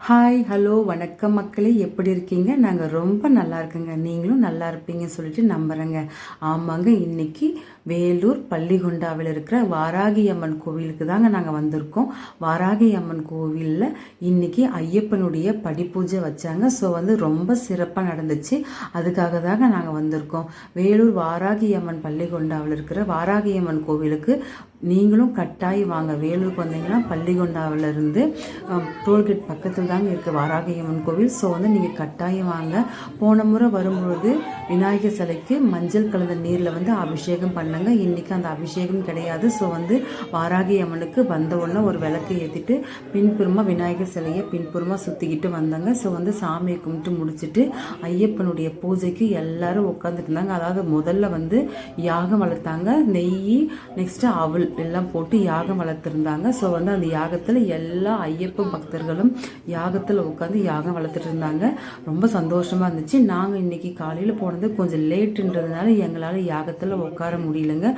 Hi hello வணக்கம் மக்களே, எப்படி இருக்கீங்க? நாங்கள் ரொம்ப நல்லா இருக்கோங்க. நீங்களும் நல்லா இருப்பீங்கன்னு சொல்லிட்டு நம்புகிறேங்க. ஆமாங்க, இன்னைக்கு வேலூர் பள்ளிகொண்டாவில் இருக்கிற வாராகி அம்மன் கோவிலுக்கு தாங்க நாங்கள் வந்திருக்கோம். வாராகி அம்மன் கோவிலில் இன்னைக்கு ஐயப்பனுடைய படிப்பூஜை வச்சாங்க. ஸோ ரொம்ப சிறப்பாக நடந்துச்சு. அதுக்காக தாங்க நாங்கள் வந்திருக்கோம். வேலூர் வாராகி அம்மன் பள்ளிகொண்டாவில் இருக்கிற வாராகி அம்மன் கோவிலுக்கு நீங்களும் கட்டாயம் வாங்க. வேலூருக்கு வந்தீங்கன்னா பள்ளிகொண்டாவில் இருந்து டோல்கேட் பக்கத்தில் தாங்க இருக்குது வாராகி அம்மன் கோவில். ஸோ நீங்கள் கட்டாயம் வாங்க. போன முறை வரும்பொழுது விநாயகர் சிலைக்கு மஞ்சள் கலந்த நீரில் அபிஷேகம் பண்ணாங்க. இன்றைக்கி அந்த அபிஷேகம் கிடையாது. ஸோ வாராகி அம்மனுக்கு வந்த உடனே ஒரு விளக்கு ஏற்றிட்டு பின்புறமாக விநாயகர் சிலையை பின்புறமாக சுற்றிக்கிட்டு வந்தாங்க. ஸோ சாமியை கும்பிட்டு முடிச்சுட்டு ஐயப்பனுடைய பூஜைக்கு எல்லாரும் உட்காந்துட்டு இருந்தாங்க. அதாவது முதல்ல யாகம் வளர்த்தாங்க. நெய் நெக்ஸ்ட்டு அவள் எல்லாம் போட்டு யாகம் வளர்த்துருந்தாங்க. ஸோ அந்த யாகத்தில் எல்லா ஐயப்ப பக்தர்களும் யாகத்தில் உட்காந்து யாகம் வளர்த்துட்டு இருந்தாங்க. ரொம்ப சந்தோஷமாக இருந்துச்சு. நாங்கள் இன்றைக்கி காலையில் போனது கொஞ்சம் லேட்டுன்றதுனால எங்களால் யாகத்தில் உட்கார முடியலங்க.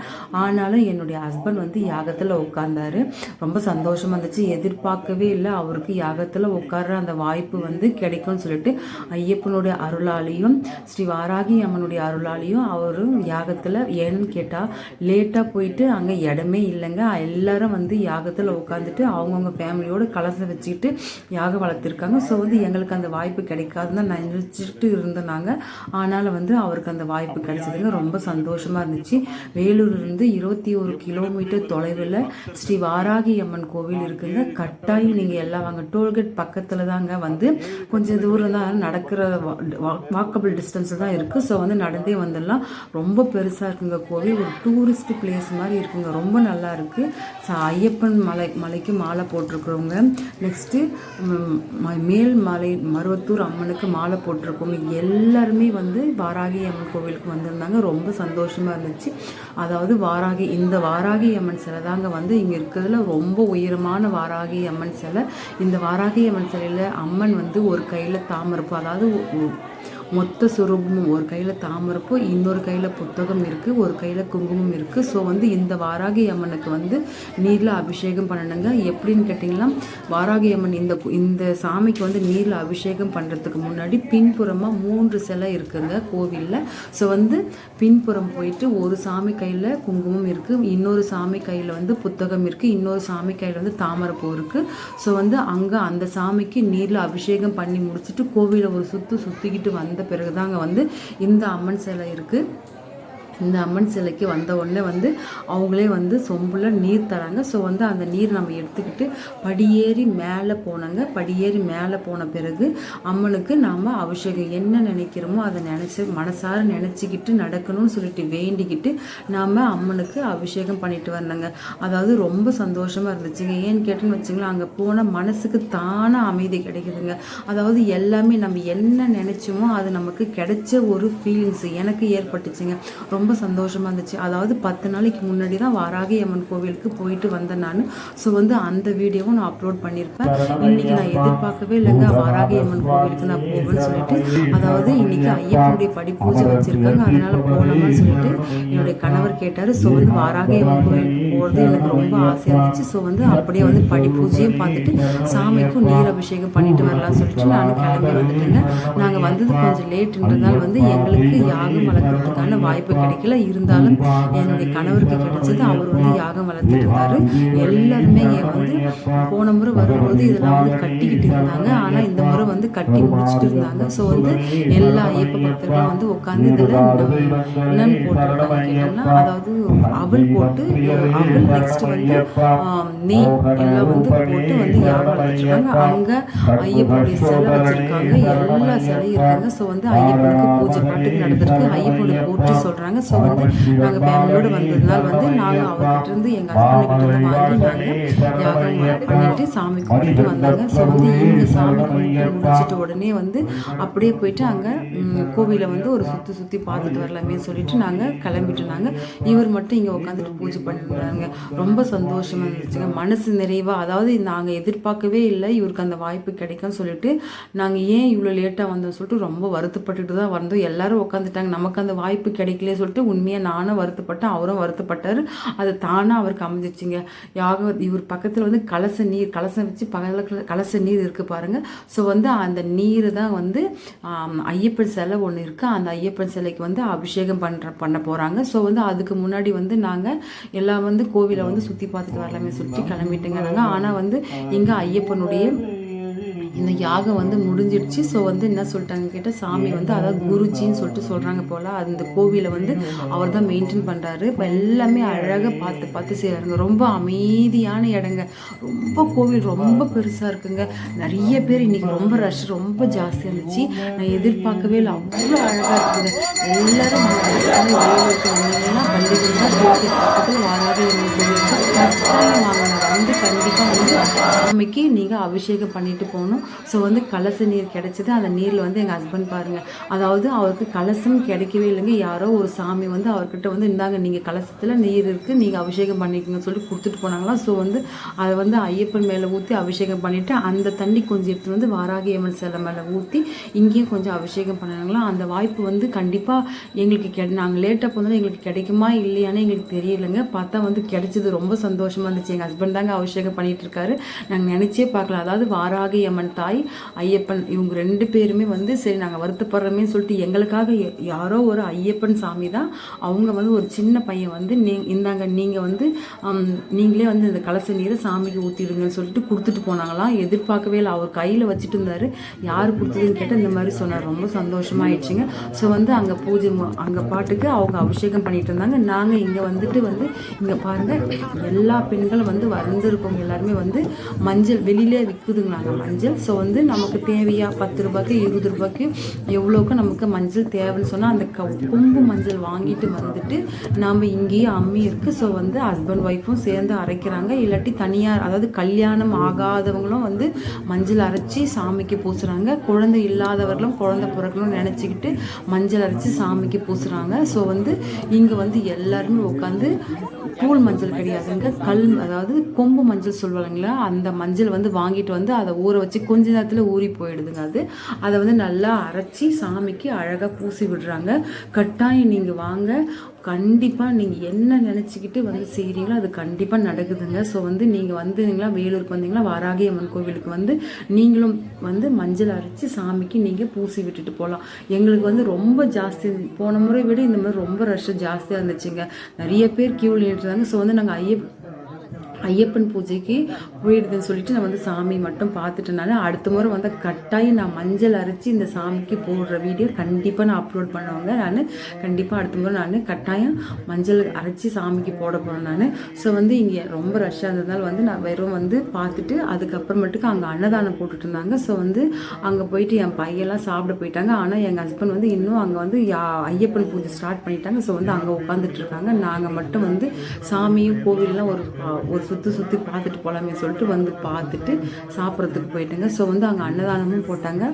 ஆனாலும் என்னுடைய ஹஸ்பண்ட் யாகத்தில் உட்கார்ந்தாரு. ரொம்ப சந்தோஷமாக இருந்துச்சு. எதிர்பார்க்கவே இல்லை அவருக்கு யாகத்தில் உட்கார்ற அந்த வாய்ப்பு கிடைக்கும்னு சொல்லிட்டு ஐயப்பனுடைய அருளாலையும் ஸ்ரீ வாராகி அம்மனுடைய அருளாலையும் அவரும் யாகத்தில் ஏன்னு கேட்டால் லேட்டாக போயிட்டு அங்கே இடமே இல்லைங்க. எல்லாரும் யாகத்தில் உட்காந்துட்டு அவங்கவுங்க ஃபேமிலியோடு கலசம் வச்சுக்கிட்டு யாகம் வளர்த்துருக்காங்க. ஸோ எங்களுக்கு அந்த வாய்ப்பு கிடைக்காதுன்னு தான் நினச்சிட்டு இருந்தோம். ஆனாலும் அவருக்கு அந்த வாய்ப்பு கிடைச்சதுங்க. ரொம்ப சந்தோஷமாக இருந்துச்சு. வேலூர்லேருந்து 21 கிலோமீட்டர் தொலைவில் ஸ்ரீ வாராகி அம்மன் கோவில் இருக்குங்க. கட்டாயம் நீங்கள் எல்லாம் வாங்க. டோல்கேட் பக்கத்தில் தாங்க கொஞ்சம் தூரம் தான் நடக்கிற வாக்கபிள் டிஸ்டன்ஸ் தான் இருக்குது. ஸோ நடந்தே வந்துடலாம். ரொம்ப பெருசாக இருக்குங்க கோவில். ஒரு டூரிஸ்ட் பிளேஸ் மாதிரி இருக்குங்க. ரொம்ப நல்லா இருக்குது. ஐயப்பன் மலைக்கு மாலை போட்டிருக்கிறவங்க, நெக்ஸ்ட்டு மேல்மலை மருவத்தூர் அம்மனுக்கு மாலை போட்டிருக்கோங்க. எல்லாருமே வாராகி அம்மன் கோவிலுக்கு வந்திருந்தாங்க. ரொம்ப சந்தோஷமாக இருந்துச்சு. அதாவது இந்த வாராகி அம்மன் சிலை தாங்க இங்கே இருக்கிறதுல ரொம்ப உயரமான வாராகி அம்மன் சிலை. இந்த வாராகி அம்மன் சிலையில் அம்மன் ஒரு கையில் தாமரைப்பூ, அதாவது மொத்த சுரூபமும், ஒரு கையில் தாமரைப்பூ, இன்னொரு கையில் புத்தகம் இருக்குது, ஒரு கையில் குங்குமம் இருக்குது. ஸோ இந்த வாராகி அம்மனுக்கு நீரில் அபிஷேகம் பண்ணணுங்க. எப்படின்னு கேட்டிங்கன்னா, வாராகி அம்மன் இந்த சாமிக்கு நீரில் அபிஷேகம் பண்ணுறதுக்கு முன்னாடி பின்புறமாக 3 சிலை இருக்குங்க கோவிலில். ஸோ பின்புறம் போயிட்டு ஒரு சாமி கையில் குங்குமம் இருக்குது, இன்னொரு சாமி கையில் புத்தகம் இருக்குது, இன்னொரு சாமி கையில் தாமரைப்பூ இருக்குது. ஸோ அங்கே அந்த சாமிக்கு நீரில் அபிஷேகம் பண்ணி முடிச்சுட்டு கோவிலை ஒரு சுற்றிக்கிட்டு வந்த பிறகுதாங்க இந்த அம்மன் சிலை இருக்குது. இந்த அம்மன் சிலைக்கு வந்த உடனே அவங்களே சொம்புல நீர் தராங்க. ஸோ அந்த நீர் நம்ம எடுத்துக்கிட்டு படியேறி மேலே போனாங்க. படியேறி மேலே போன பிறகு அம்மனுக்கு நாம் அபிஷேகம் என்ன நினைக்கிறோமோ அதை மனசார நினச்சிக்கிட்டு நடக்கணும்னு சொல்லிட்டு வேண்டிக்கிட்டு நாம் அம்மனுக்கு அபிஷேகம் பண்ணிட்டு வந்தாங்க. அதாவது ரொம்ப சந்தோஷமாக இருந்துச்சுங்க. ஏன்னு கேட்டுன்னு வச்சுங்களேன், அங்கே போனால் மனசுக்கு தானே அமைதி கிடைக்குதுங்க. அதாவது எல்லாமே நம்ம என்ன நினச்சோமோ அது நமக்கு கிடைச்ச ஒரு ஃபீலிங்ஸ் எனக்கு ஏற்பட்டுச்சுங்க. ரொம்ப சந்தோஷமாக இருந்துச்சு. அதாவது 10 நாளைக்கு முன்னாடி தான் வாராகி அம்மன் கோவிலுக்கு போயிட்டு வந்தேன் நான். ஸோ அந்த வீடியோவும் நான் அப்லோட் பண்ணியிருப்பேன். இன்றைக்கி நான் எதிர்பார்க்கவே இல்லைங்க வாராகி அம்மன் கோவிலுக்கு நான் போவேன்னு சொல்லிட்டு. அதாவது இன்றைக்கி ஐயப்பனுடைய படிப்பூஜை வச்சுருக்காங்க, அதனால் போகலாமான்னு சொல்லிட்டு என்னுடைய கணவர் கேட்டார். ஸோ வாராகி அம்மன் கோவிலுக்கு போகிறது எனக்கு ரொம்ப ஆசையாக இருந்துச்சு. ஸோ அப்படியே படிப்பூஜையும் பார்த்துட்டு சாமிக்கும் நீர் அபிஷேகம் பண்ணிட்டு வரலாம்னு சொல்லிட்டு நானும் கிளம்பி வந்துட்டேங்க. நாங்கள் வந்தது கொஞ்சம் லேட்டுன்றதால் எங்களுக்கு யாகம் வளர்க்குறதுக்கான வாய்ப்பு கிடைக்கல. இருந்தாலும் என்னுடைய கணவருக்கு கிடைச்சது. அவர் யாகம் வளர்த்துட்டு இருந்தாரு. எல்லாருமே போன முறை வரும்போது இதெல்லாம் கட்டிக்கிட்டு இருந்தாங்க. ஆனால் இந்த முறை கட்டி முடிச்சுட்டு இருந்தாங்க. ஸோ எல்லா ஐயப்ப பக்தர்களும் உட்காந்து இதில் என்னன்னு போட்டுருக்காங்க கேட்டோம்னா, அதாவது அவள் போட்டு அவள் நெக்ஸ்ட் நெய் எல்லாம் போட்டு யாகம் வளர்த்துருக்காங்க. அங்கே ஐயப்பனுடைய சிலை வச்சுருக்காங்க. எல்லா சிலையும் இருக்காங்க. ஸோ ஐயப்பனுக்கு பூஜை பாட்டுக்கு நடந்திருக்கு. ஐயப்பனுடைய போற்றி சொல்கிறாங்க. ஸோ நாங்கள் ஃபேமிலியோடு வந்ததுனால நாங்கள் அவர்கிட்ட இருந்து எங்கள் ஹஸ்பண்டுக்கிட்ட இருந்து வாங்கி நாங்கள் யாகம் பண்ணிட்டு சாமி கும்பிட்டு வந்தாங்க. ஸோ இங்கே சாமி கும்பிட்டு முடிச்சுட்டு உடனே அப்படியே போயிட்டு அங்கே கோவிலை ஒரு சுற்றி பார்த்துட்டு வரலாமே சொல்லிட்டு நாங்கள் கிளம்பிட்டுனாங்க. இவர் மட்டும் இங்கே உட்காந்துட்டு பூஜை பண்ணிருந்தாங்க. ரொம்ப சந்தோஷமாக இருந்துச்சுங்க. மனசு நிறைவாக, அதாவது நாங்கள் எதிர்பார்க்கவே இல்லை இவருக்கு அந்த வாய்ப்பு கிடைக்கும்னு சொல்லிட்டு. நாங்கள் ஏன் இவ்வளோ லேட்டாக வந்தோம்னு சொல்லிட்டு ரொம்ப வருத்தப்பட்டுட்டு தான் வந்தோம். எல்லாரும் உட்காந்துட்டாங்க. நமக்கு அந்த வாய்ப்பு கிடைக்கல சொல்லிட்டு சொல்லிட்டு உண்மையாக நானும் வருத்தப்பட்டேன், அவரும் வருத்தப்பட்டார். அது தானாக அவருக்கு அமைஞ்சிச்சிங்க. இவர் பக்கத்தில் வந்து கலசம் வச்சு பக்கத்தில் கலச நீர் இருக்குது பாருங்கள். ஸோ வந்து அந்த நீர் தான் வந்து ஐயப்பன் சிலை ஒன்று இருக்குது, அந்த ஐயப்பன் சிலைக்கு வந்து அபிஷேகம் பண்ண போகிறாங்க. ஸோ வந்து அதுக்கு முன்னாடி வந்து நாங்கள் எல்லாம் வந்து கோவிலை வந்து சுற்றி பார்த்துட்டு வரலாமே சொல்லிட்டு கிளம்பிட்டுங்க நாங்கள். ஆனால் வந்து இங்கே ஐயப்பனுடைய இந்த யாகம் வந்து முடிஞ்சிடுச்சு. ஸோ வந்து என்ன சொல்லிட்டாங்க கேட்டால் சாமி வந்து அதாவது குருஜின்னு சொல்லிட்டு சொல்கிறாங்க போல். அந்த கோவிலை வந்து அவர் தான் மெயின்டைன் பண்ணுறாரு. இப்போ எல்லாமே அழகாக பார்த்து செய்கிறாங்க. ரொம்ப அமைதியான இடங்க, ரொம்ப கோவில் ரொம்ப பெருசாக இருக்குங்க. நிறைய பேர் இன்றைக்கி ரொம்ப ரஷ் ரொம்ப ஜாஸ்தியாக இருந்துச்சு. நான் எதிர்பார்க்கவே இல்லை, அவ்வளோ அழகாக இருக்குங்க. எல்லோரும் வந்தீங்கன்னா பள்ளிக்கூடம் கோவில் பக்கத்தில் வாராக வந்து கண்டிப்பாக வந்து சாமிக்கு நீங்கள் அபிஷேகம் பண்ணிட்டு போகணும். ஸோ வந்து கலச நீர் கிடைச்சிது. அந்த நீரில் வந்து எங்கள் ஹஸ்பண்ட் பாருங்கள், அதாவது அவருக்கு கலசம் கிடைக்கவே இல்லைங்க. யாரோ ஒரு சாமி வந்து அவர்கிட்ட வந்து இந்தாங்க நீங்கள் கலசத்தில் நீர் இருக்குது, நீங்கள் அபிஷேகம் பண்ணிக்கோங்கன்னு சொல்லிட்டு கொடுத்துட்டு போனாங்களாம். ஸோ வந்து அதை வந்து ஐயப்பன் மேலே ஊற்றி அபிஷேகம் பண்ணிவிட்டு அந்த தண்ணி கொஞ்சம் எடுத்து வந்து வாராகி அம்மன் சிலை மேலே ஊற்றி இங்கேயும் கொஞ்சம் அபிஷேகம் பண்ணாங்களாம். அந்த வாய்ப்பு வந்து கண்டிப்பாக எங்களுக்கு நாங்கள் லேட்டாக போனாலும் எங்களுக்கு கிடைக்குமா இல்லையானு எங்களுக்கு தெரியலைங்க. பார்த்தா வந்து கிடைச்சது, ரொம்ப சந்தோஷமாக இருந்துச்சு. எங்கள் ஹஸ்பண்ட் தாங்க அபிஷேகம் பண்ணிகிட்டு இருக்காரு. நாங்கள் நினச்சே பார்க்கலாம். அதாவது வாராகி அம்மன் தாய், ஐயப்பன், இவங்க 2 பேருமே வந்து சரி நாங்கள் வருத்தப்படுறோமே சொல்லிட்டு எங்களுக்காக யாரோ ஒரு ஐயப்பன் சாமி தான் அவங்க வந்து ஒரு சின்ன பையன் வந்து இந்தாங்க நீங்கள் வந்து நீங்களே வந்து இந்த கலச நீரை சாமிக்கு ஊற்றிடுங்கன்னு சொல்லிட்டு கொடுத்துட்டு போனாங்களாம். எதிர்பார்க்கவே இல்லை. அவர் கையில் வச்சுட்டு இருந்தார். யார் கொடுத்ததுன்னு கேட்டால் இந்த மாதிரி சொன்னார். ரொம்ப சந்தோஷமாயிடுச்சுங்க. ஸோ வந்து அங்கே பூஜை அங்கே பாட்டுக்கு அவங்க அபிஷேகம் பண்ணிட்டு இருந்தாங்க. நாங்கள் இங்கே வந்துட்டு வந்து இங்கே பாருங்கள் எல்லா பெண்களும் வந்து வந்திருக்கவங்க எல்லாருமே வந்து மஞ்சள் வெளியிலே விற்குதுங்களாங்க மஞ்சள். ஸோ வந்து நமக்கு தேவையா 10 ரூபாய்க்கு 20 ரூபாய்க்கு எவ்வளோக்கு நமக்கு மஞ்சள் தேவைன்னு சொன்னால் அந்த கொம்பு மஞ்சள் வாங்கிட்டு வந்துட்டு நாம் இங்கேயே அம்மி இருக்குது. ஸோ வந்து ஹஸ்பண்ட் ஒய்ஃபும் சேர்ந்து அரைக்கிறாங்க. இல்லாட்டி தனியார் அதாவது கல்யாணம் ஆகாதவங்களும் வந்து மஞ்சள் அரைச்சி சாமிக்கு பூசுகிறாங்க. குழந்தை இல்லாதவர்களும் குழந்தை பிறக்கணும்னு நினச்சிக்கிட்டு மஞ்சள் அரைச்சி சாமிக்கு பூசுகிறாங்க. ஸோ வந்து இங்கே வந்து எல்லாருமே உட்காந்து தூள் மஞ்சள் கிடையாதுங்க, அதாவது கொம்பு மஞ்சள் சொல்லுவாங்களா, அந்த மஞ்சள் வந்து வாங்கிட்டு வந்து அதை ஊற வச்சு கொஞ்ச நேரத்தில் ஊறி போயிடுதுங்க. அதை வந்து நல்லா அரைச்சி சாமிக்கு அழகாக பூசி விடுறாங்க. கட்டாயம் நீங்கள் வாங்க, கண்டிப்பாக நீங்கள் என்ன நினச்சிக்கிட்டு வந்து செய்கிறீங்களோ அது கண்டிப்பாக நடக்குதுங்க. ஸோ வந்து நீங்கள் வந்தீங்களா, வேலூருக்கு வந்தீங்களா, வாராகி அம்மன் கோவிலுக்கு வந்து நீங்களும் வந்து மஞ்சள் அரைச்சி சாமிக்கு நீங்கள் பூசி விட்டுட்டு போகலாம். எங்களுக்கு வந்து ரொம்ப ஜாஸ்தி, போன முறை விட இந்த மாதிரி ரொம்ப ரஷ் ஜாஸ்தியாக இருந்துச்சுங்க. நிறைய பேர் கியூவில் நின்றுட்டாங்க. ஸோ வந்து நாங்கள் ஐயப்பன் பூஜைக்கு போயிடுதுன்னு சொல்லிட்டு நான் வந்து சாமி மட்டும் பார்த்துட்டனால அடுத்த முறை வந்து கட்டாயம் நான் மஞ்சள் அரைச்சி இந்த சாமிக்கு போடுற வீடியோ கண்டிப்பாக நான் அப்லோட் பண்ணுவாங்க. நான் கண்டிப்பாக அடுத்த முறை நான் கட்டாயம் மஞ்சள் அரைச்சி சாமிக்கு போட போகிறேன் நான். ஸோ வந்து இங்கே ரொம்ப ரஷ்ஷாக இருந்ததுனால வந்து நான் வெறும் வந்து பார்த்துட்டு அதுக்கப்புறமேட்டுக்கு அங்கே அன்னதானம் போட்டுட்டு இருந்தாங்க. ஸோ வந்து அங்கே போயிட்டு என் பையெல்லாம் சாப்பிட போயிட்டாங்க. ஆனால் எங்கள் ஹஸ்பண்ட் வந்து இன்னும் அங்கே வந்து ஐயப்பன் பூஜை ஸ்டார்ட் பண்ணிட்டாங்க. ஸோ வந்து அங்கே உட்காந்துட்டு இருக்காங்க. நாங்கள் மட்டும் வந்து சாமியும் கோவில்லாம் ஒரு சுற்றி பார்த்துட்டு போகலாமே சொல்லிட்டு வந்து பார்த்துட்டு சாப்பிட்றதுக்கு போயிட்டுங்க. ஸோ வந்து அங்கே அன்னதானமும் போட்டாங்க,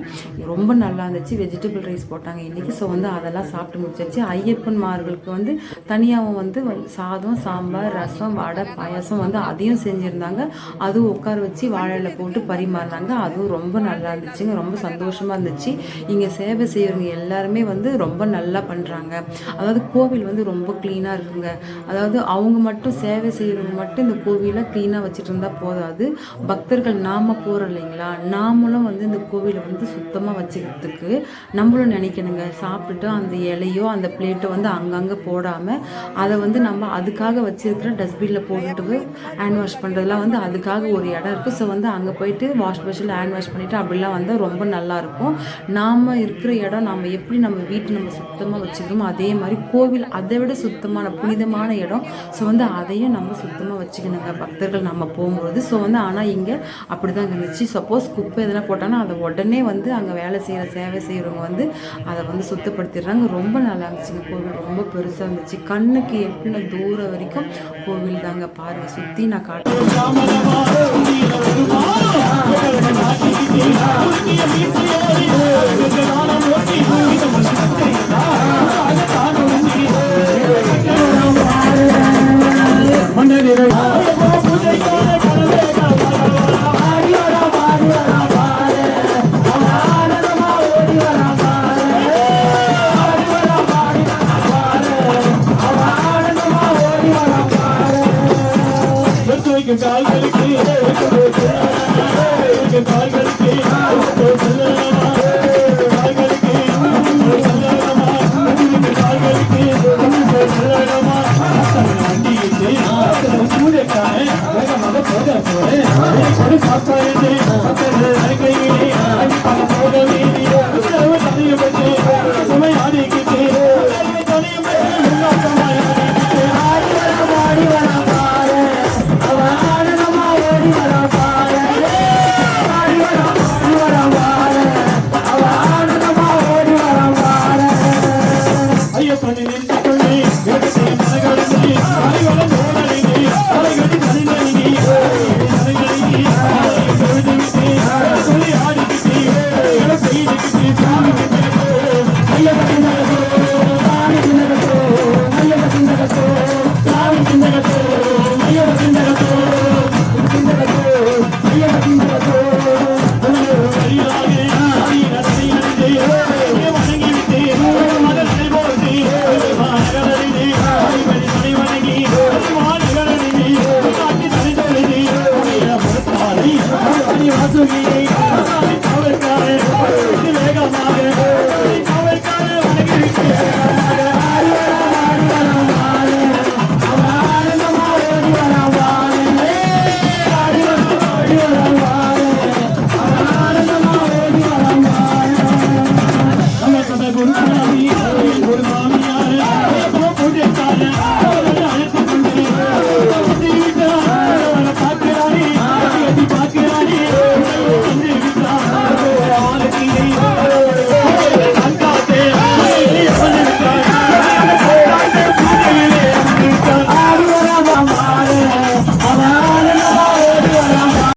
ரொம்ப நல்லா இருந்துச்சு. வெஜிடபிள் ரைஸ் போட்டாங்க இன்றைக்கி. ஸோ வந்து அதெல்லாம் சாப்பிட்டு முடிச்சாச்சு. ஐயப்பன்மார்களுக்கு வந்து தனியாகவும் வந்து சாதம், சாம்பார், ரசம், வடை, பாயாசம் வந்து அதையும் செஞ்சுருந்தாங்க. அதுவும் உட்கார வச்சு வாழையில போட்டு பரிமாறினாங்க. அதுவும் ரொம்ப நல்லா இருந்துச்சுங்க, ரொம்ப சந்தோஷமாக இருந்துச்சு. இங்கே சேவை செய்கிறவங்க எல்லாருமே வந்து ரொம்ப நல்லா பண்ணுறாங்க. அதாவது கோவில் வந்து ரொம்ப க்ளீனாக இருக்குங்க. அதாவது அவங்க மட்டும் சேவை செய்கிறவங்க மட்டும் இந்த கோவில் க்ளீனாக வச்சுட்டு இருந்தால் போதாது. பக்தர்கள் நாம் போகிறோம் இல்லைங்களா, நாமளும் வந்து இந்த கோவிலை வந்து சுத்தமாக வச்சுக்கிறதுக்கு நம்மளும் நினைக்கணுங்க. சாப்பிட்டுட்டு அந்த இலையோ அந்த பிளேட்டோ வந்து அங்கங்கே போடாமல் அதை வந்து நம்ம அதுக்காக வச்சுருக்கிற டஸ்ட்பினில் போட்டுட்டு ஹேண்ட் வாஷ் பண்ணுறதுலாம் வந்து அதுக்காக ஒரு இடம் இருக்குது. ஸோ வந்து அங்கே போயிட்டு வாஷ் பேஷனில் ஹேண்ட் வாஷ் பண்ணிவிட்டு அப்படிலாம் வந்தால் ரொம்ப நல்லாயிருக்கும். நாம் இருக்கிற இடம் நம்ம எப்படி நம்ம வீட்டை நம்ம சுத்தமாக வச்சுக்கிறோமோ அதே மாதிரி கோவில் அதை விட சுத்தமான புனிதமான இடம். ஸோ வந்து அதையும் நம்ம சுத்தமாக வச்சுக்கணுங்க பக்தர்கள் நம்ம போகும்போது. ஸோ வந்து ஆனால் இங்கே அப்படி தான் இருந்துச்சு. சப்போஸ் குப்பை எதனா போட்டாங்கன்னா அதை உடனே வந்து அங்கே வேலை செய்கிற சேவை செய்கிறவங்க வந்து அதை வந்து சுத்தப்படுத்திடுறாங்க. ரொம்ப நல்லா இருந்துச்சுங்க. கோவில் ரொம்ப பெருசாக இருந்துச்சு. கண்ணுக்கு எட்டின தூரம் வரைக்கும் கோவில் தாங்க. பாருங்க, சுற்றி நான் காட்டுறேன். வாசுகி